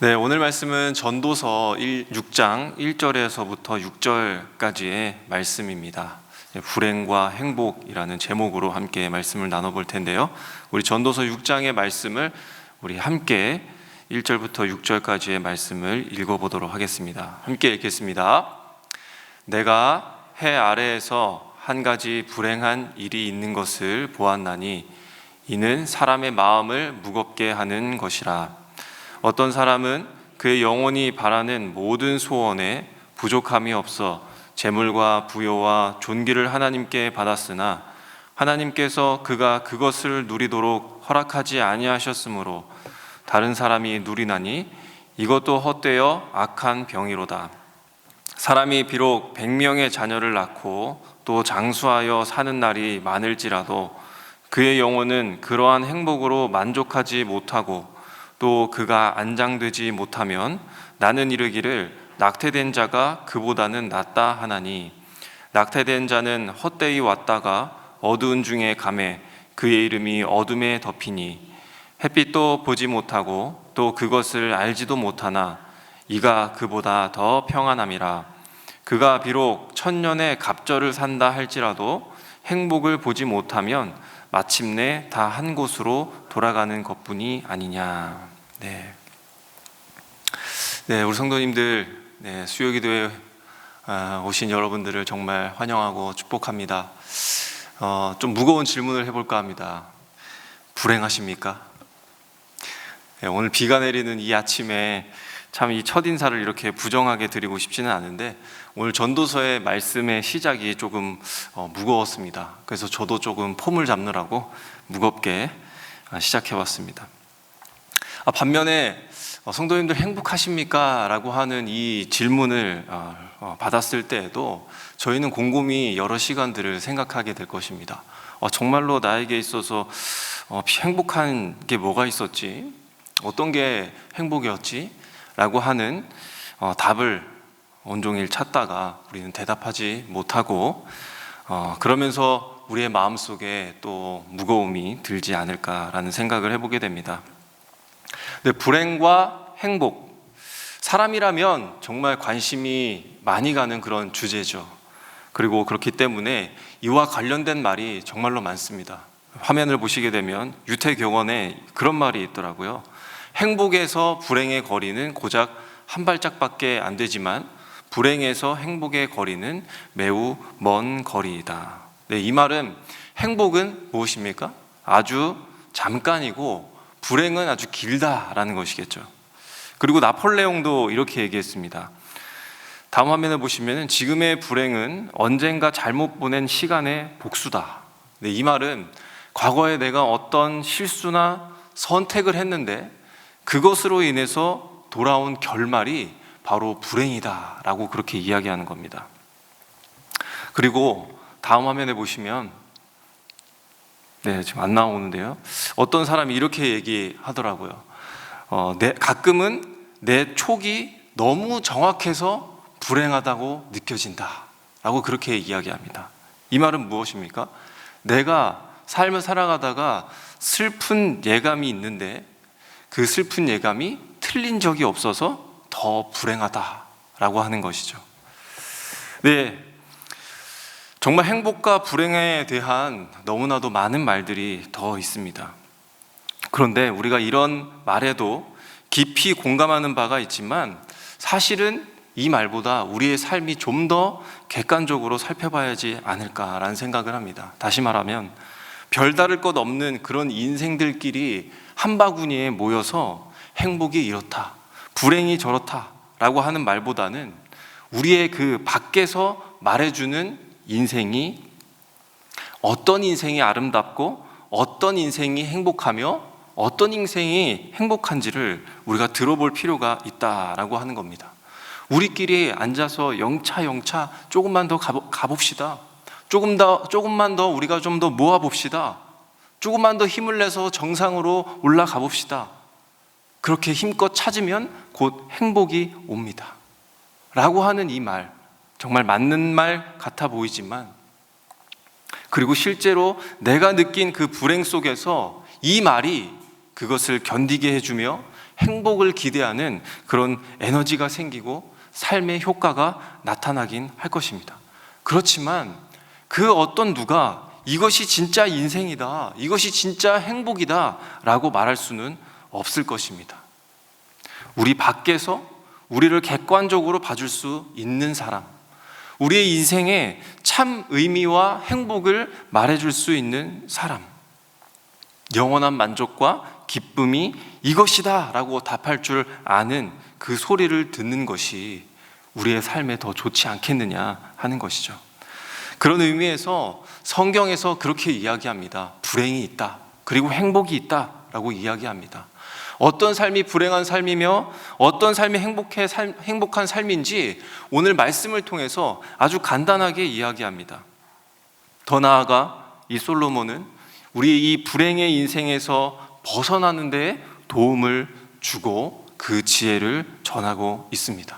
네, 오늘 말씀은 전도서 6장 1절에서부터 6절까지의 말씀입니다. 불행과 행복이라는 제목으로 함께 말씀을 나눠볼 텐데요. 우리 전도서 6장의 말씀을 우리 함께 1절부터 6절까지의 말씀을 읽어보도록 하겠습니다. 함께 읽겠습니다. 내가 해 아래에서 한 가지 불행한 일이 있는 것을 보았나니 이는 사람의 마음을 무겁게 하는 것이라. 어떤 사람은 그의 영혼이 바라는 모든 소원에 부족함이 없어 재물과 부요와 존귀를 하나님께 받았으나 하나님께서 그가 그것을 누리도록 허락하지 아니하셨으므로 다른 사람이 누리나니 이것도 헛되어 악한 병이로다. 사람이 비록 100명의 자녀를 낳고 또 장수하여 사는 날이 많을지라도 그의 영혼은 그러한 행복으로 만족하지 못하고 또 그가 안장되지 못하면 나는 이르기를 낙태된 자가 그보다는 낫다 하나니 낙태된 자는 헛되이 왔다가 어두운 중에 가매 그의 이름이 어둠에 덮이니 햇빛도 보지 못하고 또 그것을 알지도 못하나 이가 그보다 더 평안함이라. 그가 비록 1000년의 갑절을 산다 할지라도 행복을 보지 못하면 마침내 다 한 곳으로 돌아가는 것뿐이 아니냐. 네, 우리 성도님들, 수요기도에 오신 여러분들을 정말 환영하고 축복합니다. 좀 무거운 질문을 해볼까 합니다. 불행하십니까? 오늘 비가 내리는 이 아침에 참 이 첫인사를 이렇게 부정하게 드리고 싶지는 않은데 오늘 전도서의 말씀의 시작이 조금 무거웠습니다. 그래서 저도 조금 폼을 잡느라고 무겁게 시작해봤습니다. 반면에 성도님들 행복하십니까? 라고 하는 이 질문을 받았을 때에도 저희는 곰곰이 여러 시간들을 생각하게 될 것입니다. 정말로 나에게 있어서 행복한 게 뭐가 있었지? 어떤 게 행복이었지? 라고 하는 답을 온종일 찾다가 우리는 대답하지 못하고 그러면서 우리의 마음속에 또 무거움이 들지 않을까라는 생각을 해보게 됩니다. 근데 불행과 행복, 사람이라면 정말 관심이 많이 가는 그런 주제죠. 그리고 그렇기 때문에 이와 관련된 말이 정말로 많습니다. 화면을 보시게 되면 유태경원에 그런 말이 있더라고요. 행복에서 불행의 거리는 고작 한 발짝밖에 안 되지만 불행에서 행복의 거리는 매우 먼 거리이다. 이 말은 행복은 무엇입니까? 아주 잠깐이고 불행은 아주 길다라는 것이겠죠. 그리고 나폴레옹도 이렇게 얘기했습니다. 다음 화면을 보시면 지금의 불행은 언젠가 잘못 보낸 시간의 복수다. 이 말은 과거에 내가 어떤 실수나 선택을 했는데 그것으로 인해서 돌아온 결말이 바로 불행이다라고 그렇게 이야기하는 겁니다. 그리고 다음 화면에 보시면 지금 안 나오는데요. 어떤 사람이 이렇게 얘기하더라고요. 가끔은 내 촉이 너무 정확해서 불행하다고 느껴진다 라고 그렇게 이야기합니다. 이 말은 무엇입니까? 내가 삶을 살아가다가 슬픈 예감이 있는데 그 슬픈 예감이 틀린 적이 없어서 더 불행하다라고 하는 것이죠. 정말 행복과 불행에 대한 너무나도 많은 말들이 더 있습니다. 그런데 우리가 이런 말에도 깊이 공감하는 바가 있지만 사실은 이 말보다 우리의 삶이 좀 더 객관적으로 살펴봐야지 않을까라는 생각을 합니다. 다시 말하면 별다를 것 없는 그런 인생들끼리 한 바구니에 모여서 행복이 이렇다, 불행이 저렇다라고 하는 말보다는 우리의 그 밖에서 말해주는 인생이 어떤 인생이 아름답고 어떤 인생이 행복하며 어떤 인생이 행복한지를 우리가 들어볼 필요가 있다라고 하는 겁니다. 우리끼리 앉아서 영차 조금만 더 가봅시다. 조금만 더 우리가 좀 더 모아봅시다. 조금만 더 힘을 내서 정상으로 올라가 봅시다. 그렇게 힘껏 찾으면 곧 행복이 옵니다 라고 하는 이 말, 정말 맞는 말 같아 보이지만 그리고 실제로 내가 느낀 그 불행 속에서 이 말이 그것을 견디게 해주며 행복을 기대하는 그런 에너지가 생기고 삶의 효과가 나타나긴 할 것입니다. 그렇지만 그 어떤 누가 이것이 진짜 인생이다, 이것이 진짜 행복이다 라고 말할 수는 없을 것입니다. 우리 밖에서 우리를 객관적으로 봐줄 수 있는 사람, 우리의 인생에 참 의미와 행복을 말해줄 수 있는 사람, 영원한 만족과 기쁨이 이것이다 라고 답할 줄 아는 그 소리를 듣는 것이 우리의 삶에 더 좋지 않겠느냐 하는 것이죠. 그런 의미에서 성경에서 그렇게 이야기합니다. 불행이 있다, 그리고 행복이 있다 라고 이야기합니다. 어떤 삶이 불행한 삶이며 어떤 삶이 행복한 삶인지 오늘 말씀을 통해서 아주 간단하게 이야기합니다. 더 나아가 이 솔로몬은 우리 이 불행의 인생에서 벗어나는 데 도움을 주고 그 지혜를 전하고 있습니다.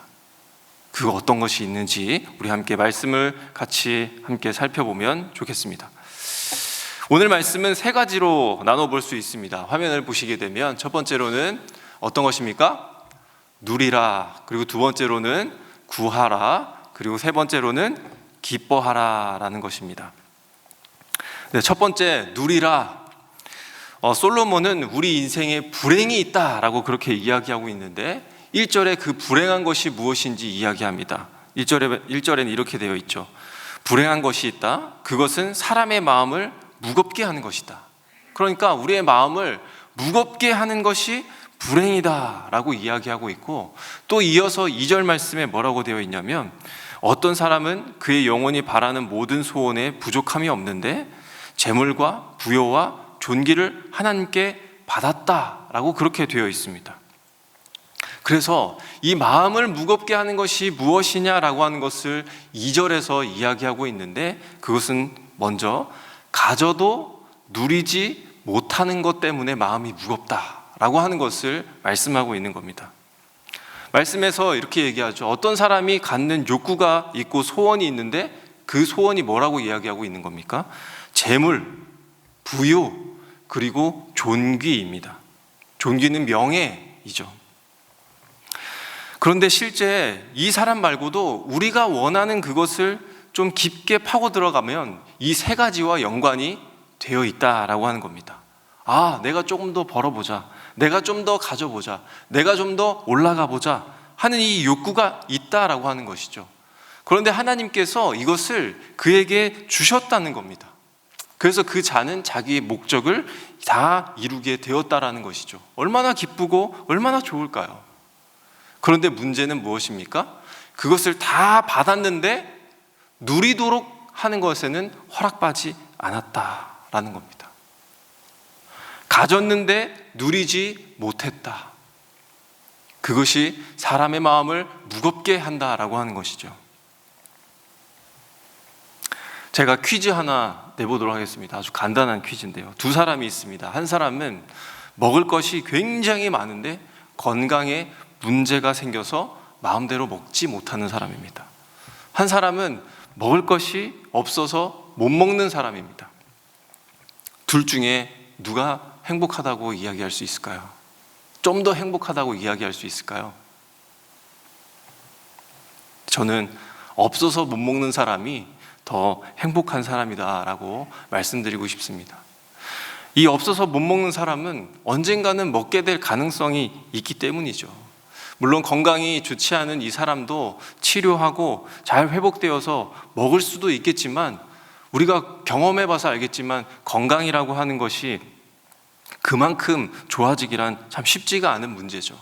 그 어떤 것이 있는지 우리 함께 말씀을 같이 함께 살펴보면 좋겠습니다. 오늘 말씀은 세 가지로 나눠볼 수 있습니다. 화면을 보시게 되면 첫 번째로는 어떤 것입니까? 누리라. 그리고 두 번째로는 구하라. 그리고 세 번째로는 기뻐하라 라는 것입니다. 네, 첫 번째 누리라. 솔로몬은 우리 인생에 불행이 있다라고 그렇게 이야기하고 있는데 1절에 그 불행한 것이 무엇인지 이야기합니다. 1절에는 이렇게 되어 있죠. 불행한 것이 있다. 그것은 사람의 마음을 무겁게 하는 것이다. 그러니까 우리의 마음을 무겁게 하는 것이 불행이다 라고 이야기하고 있고, 또 이어서 2절 말씀에 뭐라고 되어 있냐면 어떤 사람은 그의 영혼이 바라는 모든 소원에 부족함이 없는데 재물과 부요와 존귀를 하나님께 받았다 라고 그렇게 되어 있습니다. 그래서 이 마음을 무겁게 하는 것이 무엇이냐라고 하는 것을 2절에서 이야기하고 있는데, 그것은 먼저 가져도 누리지 못하는 것 때문에 마음이 무겁다라고 하는 것을 말씀하고 있는 겁니다. 말씀에서 이렇게 얘기하죠. 어떤 사람이 갖는 욕구가 있고 소원이 있는데 그 소원이 뭐라고 이야기하고 있는 겁니까? 재물, 부유, 그리고 존귀입니다. 존귀는 명예이죠. 그런데 실제 이 사람 말고도 우리가 원하는 그것을 좀 깊게 파고 들어가면 이 세 가지와 연관이 되어 있다라고 하는 겁니다. 아, 내가 조금 더 벌어보자, 내가 좀 더 가져보자, 내가 좀 더 올라가 보자 하는 이 욕구가 있다라고 하는 것이죠. 그런데 하나님께서 이것을 그에게 주셨다는 겁니다. 그래서 그 자는 자기의 목적을 다 이루게 되었다라는 것이죠. 얼마나 기쁘고 얼마나 좋을까요? 그런데 문제는 무엇입니까? 그것을 다 받았는데 누리도록 하는 것에는 허락받지 않았다라는 겁니다. 가졌는데 누리지 못했다. 그것이 사람의 마음을 무겁게 한다라고 하는 것이죠. 제가 퀴즈 하나 내보도록 하겠습니다. 아주 간단한 퀴즈인데요. 두 사람이 있습니다. 한 사람은 먹을 것이 굉장히 많은데 건강에 문제가 생겨서 마음대로 먹지 못하는 사람입니다. 한 사람은 먹을 것이 없어서 못 먹는 사람입니다. 둘 중에 누가 행복하다고 이야기할 수 있을까요? 좀 더 행복하다고 이야기할 수 있을까요? 저는 없어서 못 먹는 사람이 더 행복한 사람이다라고 말씀드리고 싶습니다. 이 없어서 못 먹는 사람은 언젠가는 먹게 될 가능성이 있기 때문이죠. 물론 건강이 좋지 않은 이 사람도 치료하고 잘 회복되어서 먹을 수도 있겠지만, 우리가 경험해봐서 알겠지만 건강이라고 하는 것이 그만큼 좋아지기란 참 쉽지가 않은 문제죠.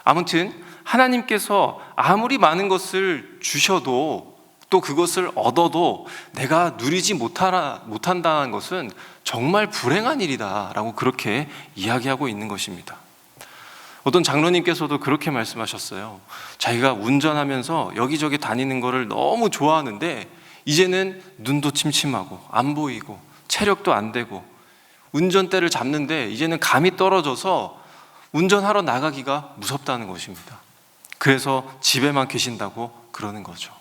아무튼 하나님께서 아무리 많은 것을 주셔도 또 그것을 얻어도 내가 누리지 못한다는 것은 정말 불행한 일이다라고 그렇게 이야기하고 있는 것입니다. 어떤 장로님께서도 그렇게 말씀하셨어요. 자기가 운전하면서 여기저기 다니는 거를 너무 좋아하는데 이제는 눈도 침침하고 안 보이고 체력도 안 되고 운전대를 잡는데 이제는 감이 떨어져서 운전하러 나가기가 무섭다는 것입니다. 그래서 집에만 계신다고 그러는 거죠.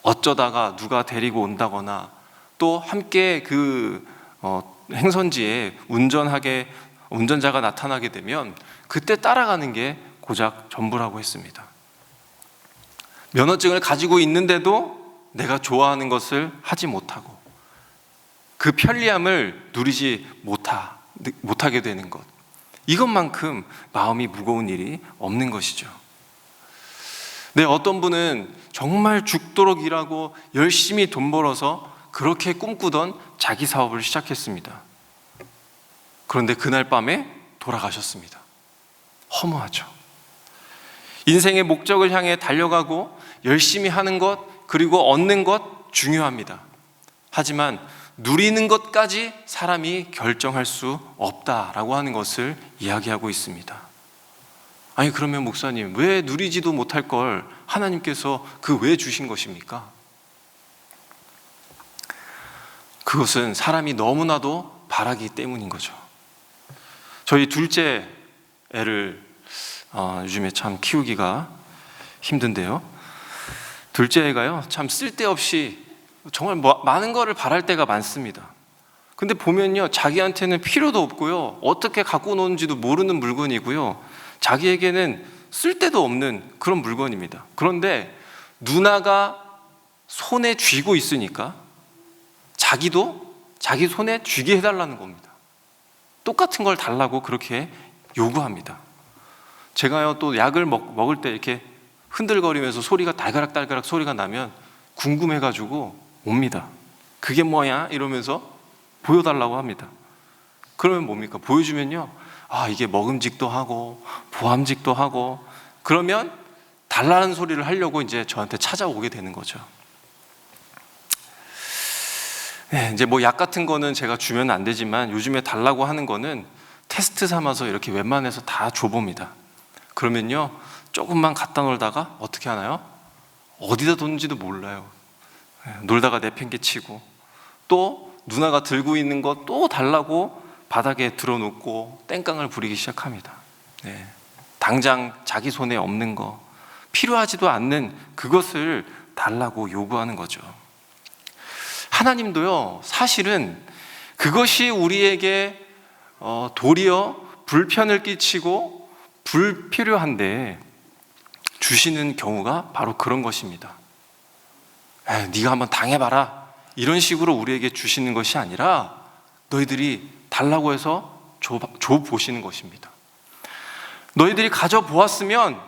어쩌다가 누가 데리고 온다거나 또 함께 그 행선지에 운전하게 운전자가 나타나게 되면 그때 따라가는 게 고작 전부라고 했습니다. 면허증을 가지고 있는데도 내가 좋아하는 것을 하지 못하고 그 편리함을 누리지 못하게 되는 것, 이것만큼 마음이 무거운 일이 없는 것이죠. 네, 어떤 분은 정말 죽도록 일하고 열심히 돈 벌어서 그렇게 꿈꾸던 자기 사업을 시작했습니다. 그런데 그날 밤에 돌아가셨습니다. 허무하죠. 인생의 목적을 향해 달려가고 열심히 하는 것, 그리고 얻는 것 중요합니다. 하지만 누리는 것까지 사람이 결정할 수 없다라고 하는 것을 이야기하고 있습니다. 아니, 그러면 목사님, 왜 누리지도 못할 걸 하나님께서 그 왜 주신 것입니까? 그것은 사람이 너무나도 바라기 때문인 거죠. 저희 둘째 애를 요즘에 참 키우기가 힘든데요. 둘째 애가요, 참 쓸데없이 정말 많은 거를 바랄 때가 많습니다. 근데 보면요, 자기한테는 필요도 없고요, 어떻게 갖고 노는지도 모르는 물건이고요, 자기에게는 쓸데도 없는 그런 물건입니다. 그런데 누나가 손에 쥐고 있으니까 자기도 자기 손에 쥐게 해달라는 겁니다. 똑같은 걸 달라고 그렇게 요구합니다. 제가요, 또 약을 먹을 때 이렇게 흔들거리면서 소리가 달가락 소리가 나면 궁금해가지고 옵니다. 그게 뭐야? 이러면서 보여달라고 합니다. 그러면 뭡니까? 보여주면요, 이게 먹음직도 하고 보암직도 하고, 그러면 달라는 소리를 하려고 이제 저한테 찾아오게 되는 거죠. 네, 이제 뭐 약 같은 거는 제가 주면 안 되지만 요즘에 달라고 하는 거는 테스트 삼아서 이렇게 웬만해서 다 줘봅니다. 그러면요, 조금만 갖다 놀다가 어떻게 하나요? 어디다 뒀는지도 몰라요. 놀다가 내팽개치고, 또 누나가 들고 있는 거 또 달라고 바닥에 들어놓고 땡깡을 부리기 시작합니다. 네. 당장 자기 손에 없는 거, 필요하지도 않는 그것을 달라고 요구하는 거죠. 하나님도요, 사실은 그것이 우리에게 도리어 불편을 끼치고 불필요한데 주시는 경우가 바로 그런 것입니다. 네가 한번 당해봐라, 이런 식으로 우리에게 주시는 것이 아니라 너희들이 달라고 해서 줘보시는 것입니다. 너희들이 가져보았으면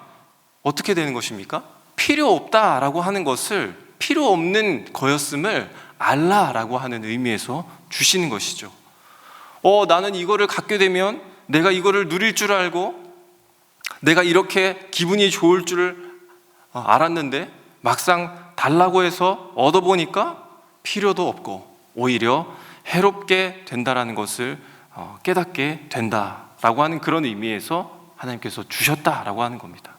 어떻게 되는 것입니까? 필요 없다라고 하는 것을 필요 없는 거였음을 알라라고 하는 의미에서 주시는 것이죠. 나는 이거를 갖게 되면 내가 이거를 누릴 줄 알고 내가 이렇게 기분이 좋을 줄 알았는데 막상 달라고 해서 얻어보니까 필요도 없고 오히려 해롭게 된다라는 것을 깨닫게 된다라고 하는 그런 의미에서 하나님께서 주셨다라고 하는 겁니다.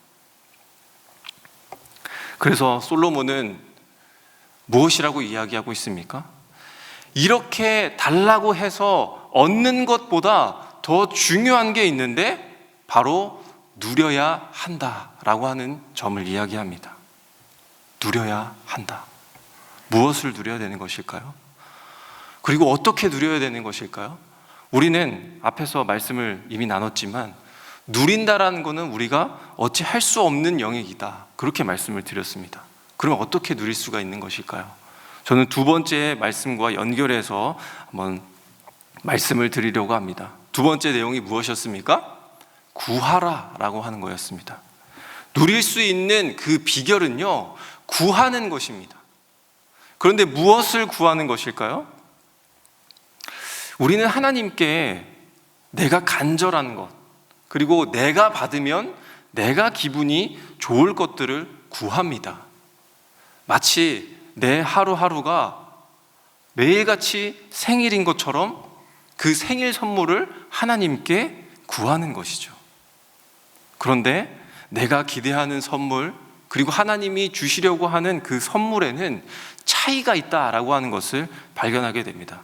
그래서 솔로몬은 무엇이라고 이야기하고 있습니까? 이렇게 달라고 해서 얻는 것보다 더 중요한 게 있는데 바로 누려야 한다라고 하는 점을 이야기합니다. 누려야 한다. 무엇을 누려야 되는 것일까요? 그리고 어떻게 누려야 되는 것일까요? 우리는 앞에서 말씀을 이미 나눴지만 누린다라는 것은 우리가 어찌 할 수 없는 영역이다, 그렇게 말씀을 드렸습니다. 그럼 어떻게 누릴 수가 있는 것일까요? 저는 두 번째 말씀과 연결해서 한번 말씀을 드리려고 합니다. 두 번째 내용이 무엇이었습니까? 구하라라고 하는 거였습니다. 누릴 수 있는 그 비결은요, 구하는 것입니다. 그런데 무엇을 구하는 것일까요? 우리는 하나님께 내가 간절한 것, 그리고 내가 받으면 내가 기분이 좋을 것들을 구합니다. 마치 내 하루하루가 매일같이 생일인 것처럼 그 생일 선물을 하나님께 구하는 것이죠. 그런데 내가 기대하는 선물, 그리고 하나님이 주시려고 하는 그 선물에는 차이가 있다라고 하는 것을 발견하게 됩니다.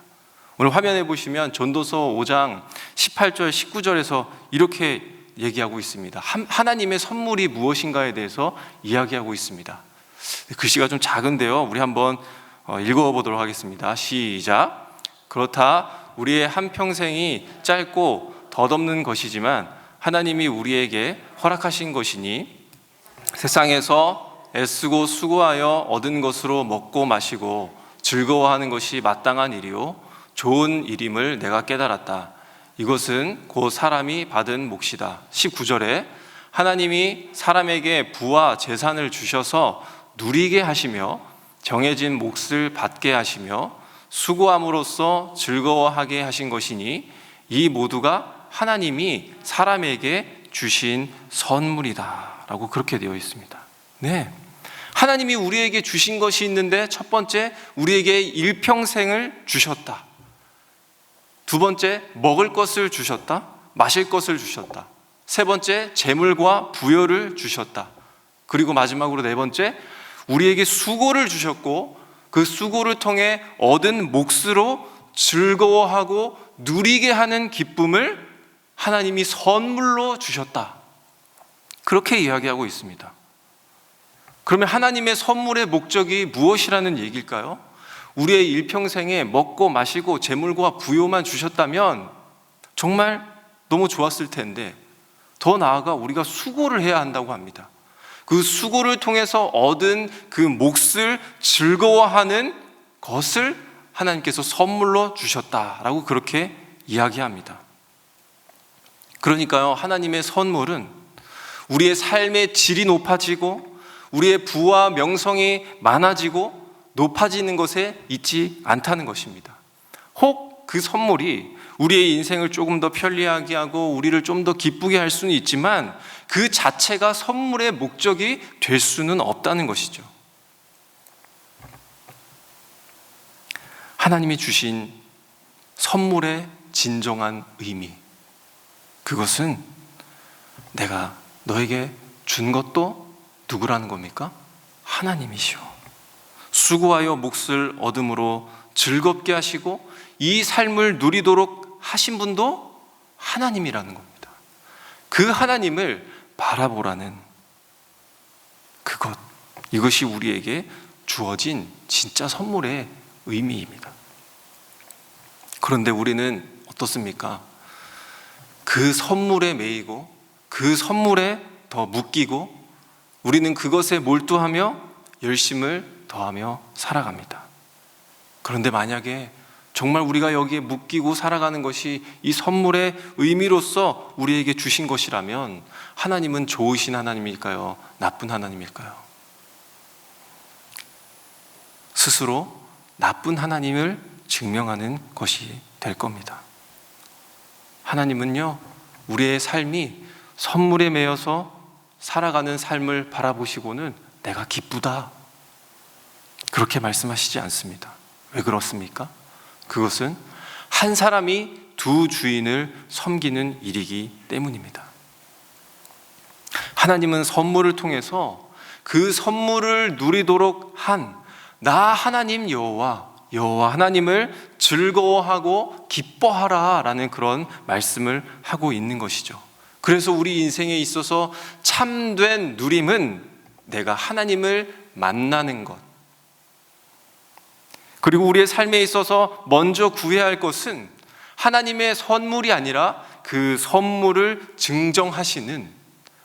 오늘 화면에 보시면 전도서 5장 18절 19절에서 이렇게 얘기하고 있습니다. 하나님의 선물이 무엇인가에 대해서 이야기하고 있습니다. 글씨가 좀 작은데요, 우리 한번 읽어보도록 하겠습니다. 시작. 그렇다 우리의 한평생이 짧고 덧없는 것이지만 하나님이 우리에게 허락하신 것이니 세상에서 애쓰고 수고하여 얻은 것으로 먹고 마시고 즐거워하는 것이 마땅한 일이요 좋은 일임을 내가 깨달았다. 이것은 곧 사람이 받은 몫이다. 19절에 하나님이 사람에게 부와 재산을 주셔서 누리게 하시며 정해진 몫을 받게 하시며 수고함으로써 즐거워하게 하신 것이니 이 모두가 하나님이 사람에게 주신 선물이다 라고 그렇게 되어 있습니다. 네, 하나님이 우리에게 주신 것이 있는데 첫 번째, 우리에게 일평생을 주셨다. 두 번째, 먹을 것을 주셨다. 마실 것을 주셨다. 세 번째, 재물과 부여를 주셨다. 그리고 마지막으로 네 번째, 우리에게 수고를 주셨고 그 수고를 통해 얻은 몫으로 즐거워하고 누리게 하는 기쁨을 하나님이 선물로 주셨다. 그렇게 이야기하고 있습니다. 그러면 하나님의 선물의 목적이 무엇이라는 얘기일까요? 우리의 일평생에 먹고 마시고 재물과 부요만 주셨다면 정말 너무 좋았을 텐데 더 나아가 우리가 수고를 해야 한다고 합니다. 그 수고를 통해서 얻은 그 몫을 즐거워하는 것을 하나님께서 선물로 주셨다라고 그렇게 이야기합니다. 그러니까요, 하나님의 선물은 우리의 삶의 질이 높아지고 우리의 부와 명성이 많아지고 높아지는 것에 있지 않다는 것입니다. 혹 그 선물이 우리의 인생을 조금 더 편리하게 하고 우리를 좀 더 기쁘게 할 수는 있지만 그 자체가 선물의 목적이 될 수는 없다는 것이죠. 하나님이 주신 선물의 진정한 의미, 그것은 내가 너에게 준 것도 누구라는 겁니까? 하나님이시오. 수고하여 몫을 얻음으로 즐겁게 하시고 이 삶을 누리도록 하신 분도 하나님이라는 겁니다. 그 하나님을 바라보라는 그것, 이것이 우리에게 주어진 진짜 선물의 의미입니다. 그런데 우리는 어떻습니까? 그 선물에 매이고 그 선물에 더 묶이고 우리는 그것에 몰두하며 열심을 더하며 살아갑니다. 그런데 만약에 정말 우리가 여기에 묶이고 살아가는 것이 이 선물의 의미로서 우리에게 주신 것이라면 하나님은 좋으신 하나님일까요? 나쁜 하나님일까요? 스스로 나쁜 하나님을 증명하는 것이 될 겁니다. 하나님은요, 우리의 삶이 선물에 매여서 살아가는 삶을 바라보시고는 내가 기쁘다, 그렇게 말씀하시지 않습니다. 왜 그렇습니까? 그것은 한 사람이 두 주인을 섬기는 일이기 때문입니다. 하나님은 선물을 통해서 그 선물을 누리도록 한 나 하나님 여호와 하나님을 즐거워하고 기뻐하라라는 그런 말씀을 하고 있는 것이죠. 그래서 우리 인생에 있어서 참된 누림은 내가 하나님을 만나는 것, 그리고 우리의 삶에 있어서 먼저 구해야 할 것은 하나님의 선물이 아니라 그 선물을 증정하시는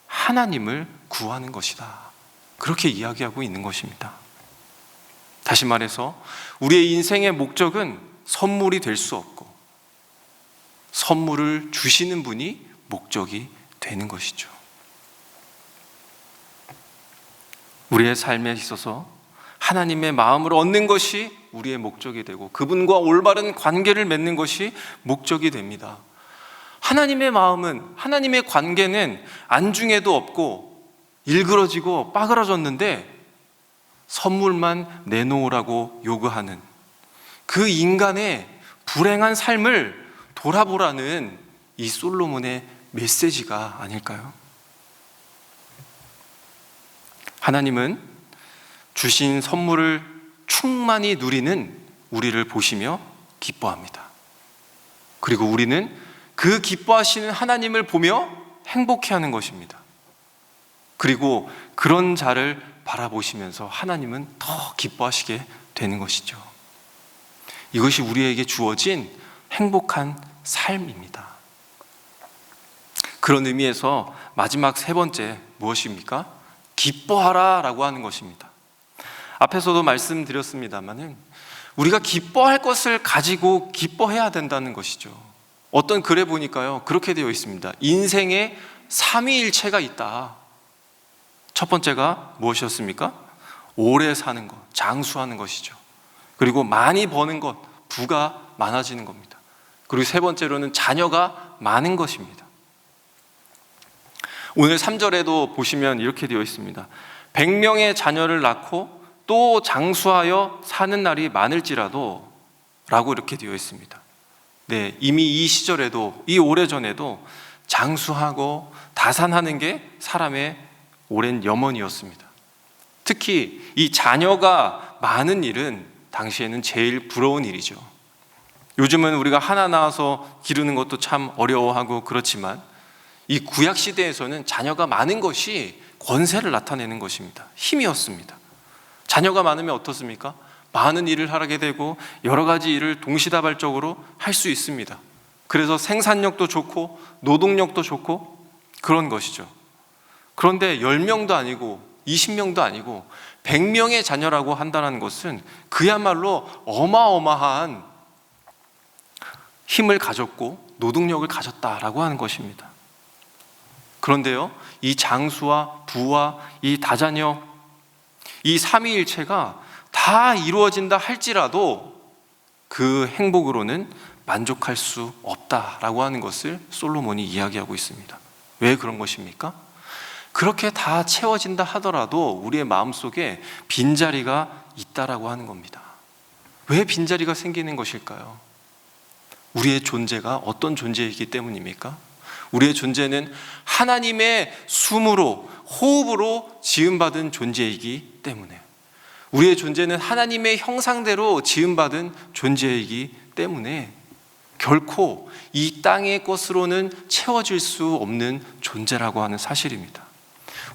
하나님을 구하는 것이다. 그렇게 이야기하고 있는 것입니다. 다시 말해서 우리의 인생의 목적은 선물이 될 수 없고 선물을 주시는 분이 목적이 되는 것이죠. 우리의 삶에 있어서 하나님의 마음을 얻는 것이 우리의 목적이 되고 그분과 올바른 관계를 맺는 것이 목적이 됩니다. 하나님의 마음은, 하나님의 관계는 안중에도 없고 일그러지고 빠그러졌는데 선물만 내놓으라고 요구하는 그 인간의 불행한 삶을 돌아보라는 이 솔로몬의 메시지가 아닐까요? 하나님은 주신 선물을 충만히 누리는 우리를 보시며 기뻐합니다. 그리고 우리는 그 기뻐하시는 하나님을 보며 행복해하는 것입니다. 그리고 그런 자를 바라보시면서 하나님은 더 기뻐하시게 되는 것이죠. 이것이 우리에게 주어진 행복한 삶입니다. 그런 의미에서 마지막 세 번째 무엇입니까? 기뻐하라 라고 하는 것입니다. 앞에서도 말씀드렸습니다마는 우리가 기뻐할 것을 가지고 기뻐해야 된다는 것이죠. 어떤 글에 보니까요, 그렇게 되어 있습니다. 인생에 삼위일체가 있다. 첫 번째가 무엇이었습니까? 오래 사는 것, 장수하는 것이죠. 그리고 많이 버는 것, 부가 많아지는 겁니다. 그리고 세 번째로는 자녀가 많은 것입니다. 오늘 3절에도 보시면 이렇게 되어 있습니다. 100명의 자녀를 낳고 또 장수하여 사는 날이 많을지라도 라고 이렇게 되어 있습니다. 네, 이미 이 시절에도, 이 오래전에도 장수하고 다산하는 게 사람의 오랜 염원이었습니다. 특히 이 자녀가 많은 일은 당시에는 제일 부러운 일이죠. 요즘은 우리가 하나 낳아서 기르는 것도 참 어려워하고 그렇지만 이 구약 시대에서는 자녀가 많은 것이 권세를 나타내는 것입니다. 힘이었습니다. 자녀가 많으면 어떻습니까? 많은 일을 하게 되고 여러 가지 일을 동시다발적으로 할 수 있습니다. 그래서 생산력도 좋고 노동력도 좋고 그런 것이죠. 그런데 10명도 아니고 20명도 아니고 100명의 자녀라고 한다는 것은 그야말로 어마어마한 힘을 가졌고 노동력을 가졌다라고 하는 것입니다. 그런데요, 이 장수와 부와 이 다자녀, 이 삼위일체가 다 이루어진다 할지라도 그 행복으로는 만족할 수 없다라고 하는 것을 솔로몬이 이야기하고 있습니다. 왜 그런 것입니까? 그렇게 다 채워진다 하더라도 우리의 마음속에 빈자리가 있다라고 하는 겁니다. 왜 빈자리가 생기는 것일까요? 우리의 존재가 어떤 존재이기 때문입니까? 우리의 존재는 하나님의 숨으로, 호흡으로 지음받은 존재이기 때문에, 우리의 존재는 하나님의 형상대로 지음받은 존재이기 때문에 결코 이 땅의 것으로는 채워질 수 없는 존재라고 하는 사실입니다.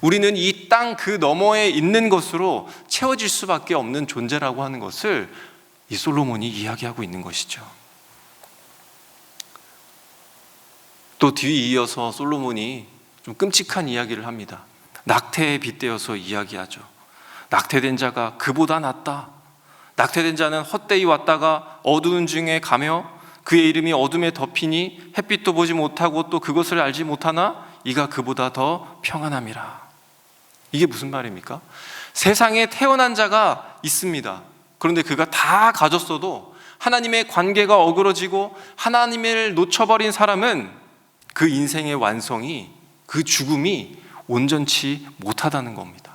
우리는 이 땅 그 너머에 있는 것으로 채워질 수밖에 없는 존재라고 하는 것을 이 솔로몬이 이야기하고 있는 것이죠. 또 뒤에 이어서 솔로몬이 좀 끔찍한 이야기를 합니다. 낙태에 빗대어서 이야기하죠. 낙태된 자가 그보다 낫다. 낙태된 자는 헛되이 왔다가 어두운 중에 가며 그의 이름이 어둠에 덮이니 햇빛도 보지 못하고 또 그것을 알지 못하나 이가 그보다 더 평안함이라. 이게 무슨 말입니까? 세상에 태어난 자가 있습니다. 그런데 그가 다 가졌어도 하나님의 관계가 어그러지고 하나님을 놓쳐버린 사람은 그 인생의 완성이, 그 죽음이 온전치 못하다는 겁니다.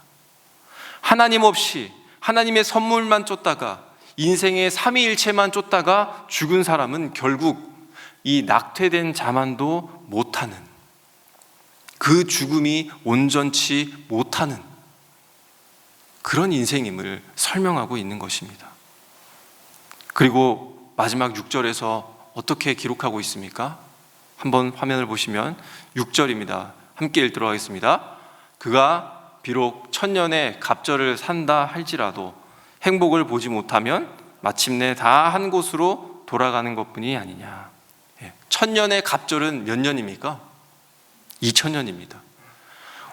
하나님 없이 하나님의 선물만 쫓다가 인생의 삼위일체만 쫓다가 죽은 사람은 결국 이 낙태된 자만도 못하는, 그 죽음이 온전치 못하는 그런 인생임을 설명하고 있는 것입니다. 그리고 마지막 6절에서 어떻게 기록하고 있습니까? 한번 화면을 보시면 6절입니다. 함께 읽도록 하겠습니다. 그가 비록 천년의 갑절을 산다 할지라도 행복을 보지 못하면 마침내 다 한 곳으로 돌아가는 것뿐이 아니냐. 천년의 갑절은 몇 년입니까? 2000년입니다.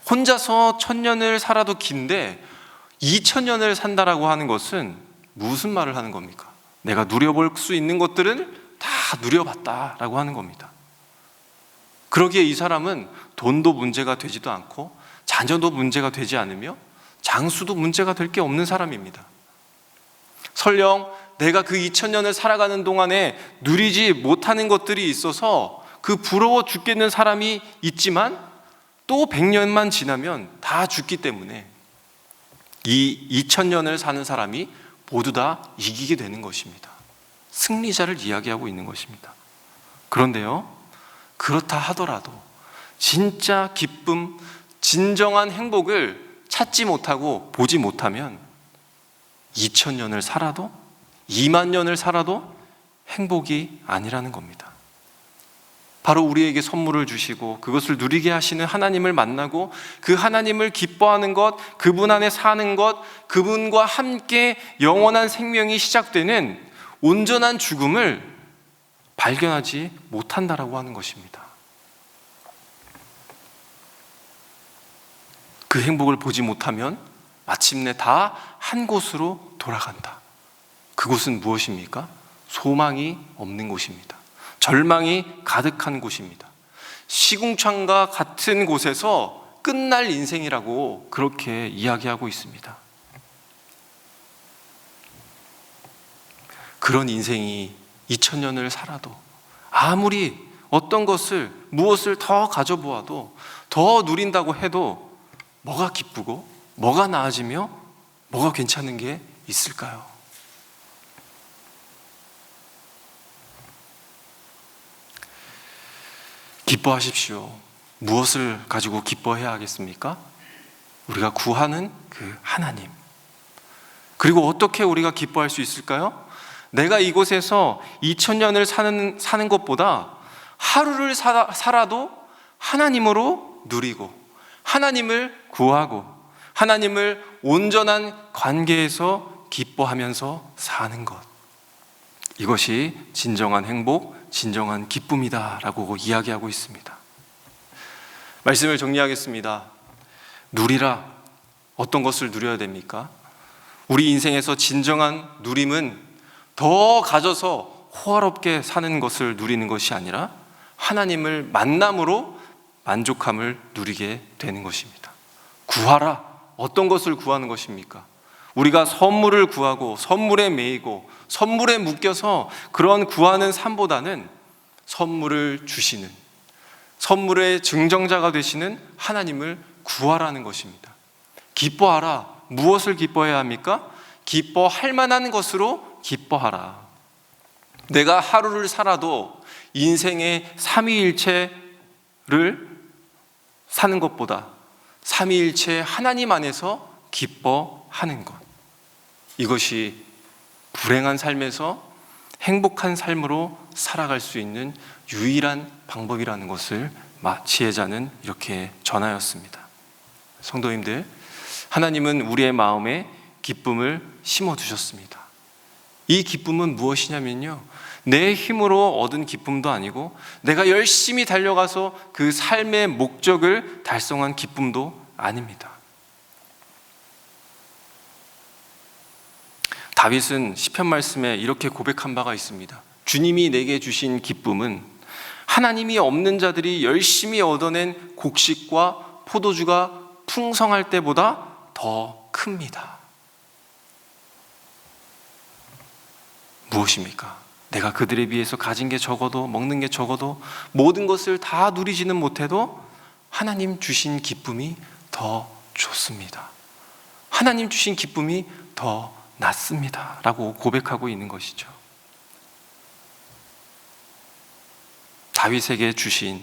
혼자서 1000년을 살아도 긴데 2000년을 산다라고 하는 것은 무슨 말을 하는 겁니까? 내가 누려볼 수 있는 것들은 다 누려봤다라고 하는 겁니다. 그러기에 이 사람은 돈도 문제가 되지도 않고 자녀도 문제가 되지 않으며 장수도 문제가 될 게 없는 사람입니다. 설령 내가 그 2000년을 살아가는 동안에 누리지 못하는 것들이 있어서 그 부러워 죽겠는 사람이 있지만 또 100년만 지나면 다 죽기 때문에 이 2000년을 사는 사람이 모두 다 이기게 되는 것입니다. 승리자를 이야기하고 있는 것입니다. 그런데요, 그렇다 하더라도 진짜 기쁨, 진정한 행복을 찾지 못하고 보지 못하면 2000년을 살아도 2만 년을 살아도 행복이 아니라는 겁니다. 바로 우리에게 선물을 주시고 그것을 누리게 하시는 하나님을 만나고 그 하나님을 기뻐하는 것, 그분 안에 사는 것, 그분과 함께 영원한 생명이 시작되는 온전한 죽음을 발견하지 못한다라고 하는 것입니다. 그 행복을 보지 못하면 마침내 다 한 곳으로 돌아간다. 그곳은 무엇입니까? 소망이 없는 곳입니다. 절망이 가득한 곳입니다. 시궁창과 같은 곳에서 끝날 인생이라고 그렇게 이야기하고 있습니다. 그런 인생이 2000년을 살아도 아무리 어떤 것을 무엇을 더 가져보아도 더 누린다고 해도 뭐가 기쁘고 뭐가 나아지며 뭐가 괜찮은 게 있을까요? 기뻐하십시오. 무엇을 가지고 기뻐해야 하겠습니까? 우리가 구하는 그 하나님. 그리고 어떻게 우리가 기뻐할 수 있을까요? 내가 이곳에서 2000년을 사는 것보다 하루를 살아도 하나님으로 누리고 하나님을 구하고 하나님을 온전한 관계에서 기뻐하면서 사는 것, 이것이 진정한 행복, 진정한 기쁨이다라고 이야기하고 있습니다. 말씀을 정리하겠습니다. 누리라. 어떤 것을 누려야 됩니까? 우리 인생에서 진정한 누림은 더 가져서 호화롭게 사는 것을 누리는 것이 아니라 하나님을 만남으로 만족함을 누리게 되는 것입니다. 구하라. 어떤 것을 구하는 것입니까? 우리가 선물을 구하고 선물에 매이고 선물에 묶여서 그런 구하는 삶보다는 선물을 주시는, 선물의 증정자가 되시는 하나님을 구하라는 것입니다. 기뻐하라. 무엇을 기뻐해야 합니까? 기뻐할 만한 것으로 기뻐하라. 내가 하루를 살아도 인생의 삼위일체를 사는 것보다 삼위일체 하나님 안에서 기뻐하는 것, 이것이 불행한 삶에서 행복한 삶으로 살아갈 수 있는 유일한 방법이라는 것을 지혜자는 이렇게 전하였습니다. 성도님들, 하나님은 우리의 마음에 기쁨을 심어두셨습니다. 이 기쁨은 무엇이냐면요, 내 힘으로 얻은 기쁨도 아니고 내가 열심히 달려가서 그 삶의 목적을 달성한 기쁨도 아닙니다. 다윗은 시편 말씀에 이렇게 고백한 바가 있습니다. 주님이 내게 주신 기쁨은 하나님이 없는 자들이 열심히 얻어낸 곡식과 포도주가 풍성할 때보다 더 큽니다. 무엇입니까? 내가 그들에 비해서 가진 게 적어도, 먹는 게 적어도, 모든 것을 다 누리지는 못해도 하나님 주신 기쁨이 더 좋습니다. 하나님 주신 기쁨이 더 낫습니다 라고 고백하고 있는 것이죠. 다윗에게 주신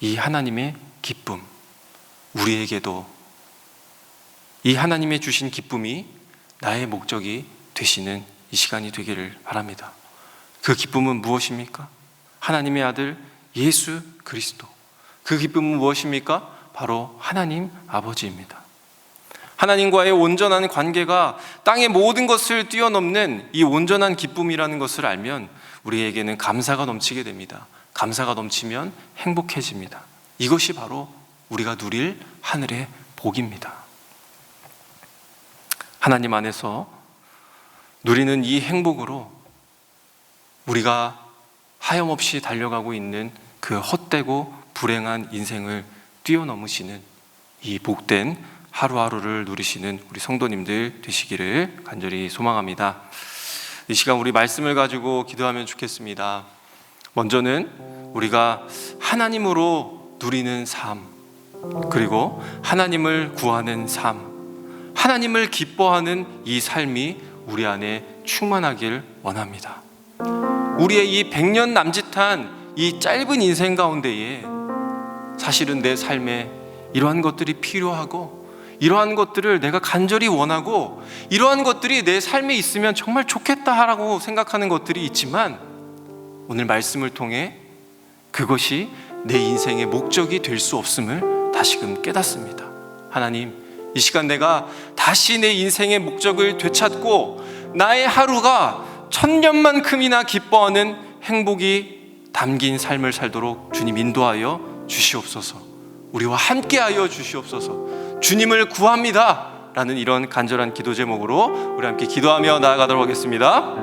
이 하나님의 기쁨, 우리에게도 이 하나님의 주신 기쁨이 나의 목적이 되시는 이 시간이 되기를 바랍니다. 그 기쁨은 무엇입니까? 하나님의 아들 예수 그리스도. 그 기쁨은 무엇입니까? 바로 하나님 아버지입니다. 하나님과의 온전한 관계가 땅의 모든 것을 뛰어넘는 이 온전한 기쁨이라는 것을 알면 우리에게는 감사가 넘치게 됩니다. 감사가 넘치면 행복해집니다. 이것이 바로 우리가 누릴 하늘의 복입니다. 하나님 안에서 누리는 이 행복으로 우리가 하염없이 달려가고 있는 그 헛되고 불행한 인생을 뛰어넘으시는 이 복된 하루하루를 누리시는 우리 성도님들 되시기를 간절히 소망합니다. 이 시간 우리 말씀을 가지고 기도하면 좋겠습니다. 먼저는 우리가 하나님으로 누리는 삶, 그리고 하나님을 구하는 삶, 하나님을 기뻐하는 이 삶이 우리 안에 충만하길 원합니다. 우리의 이 100년 남짓한 이 짧은 인생 가운데에 사실은 내 삶에 이러한 것들이 필요하고, 이러한 것들을 내가 간절히 원하고, 이러한 것들이 내 삶에 있으면 정말 좋겠다라고 생각하는 것들이 있지만, 오늘 말씀을 통해 그것이 내 인생의 목적이 될 수 없음을 다시금 깨닫습니다. 하나님, 이 시간 내가 다시 내 인생의 목적을 되찾고 나의 하루가 1000년만큼이나 기뻐하는 행복이 담긴 삶을 살도록 주님 인도하여 주시옵소서. 우리와 함께하여 주시옵소서. 주님을 구합니다 라는 이런 간절한 기도 제목으로 우리 함께 기도하며 나아가도록 하겠습니다.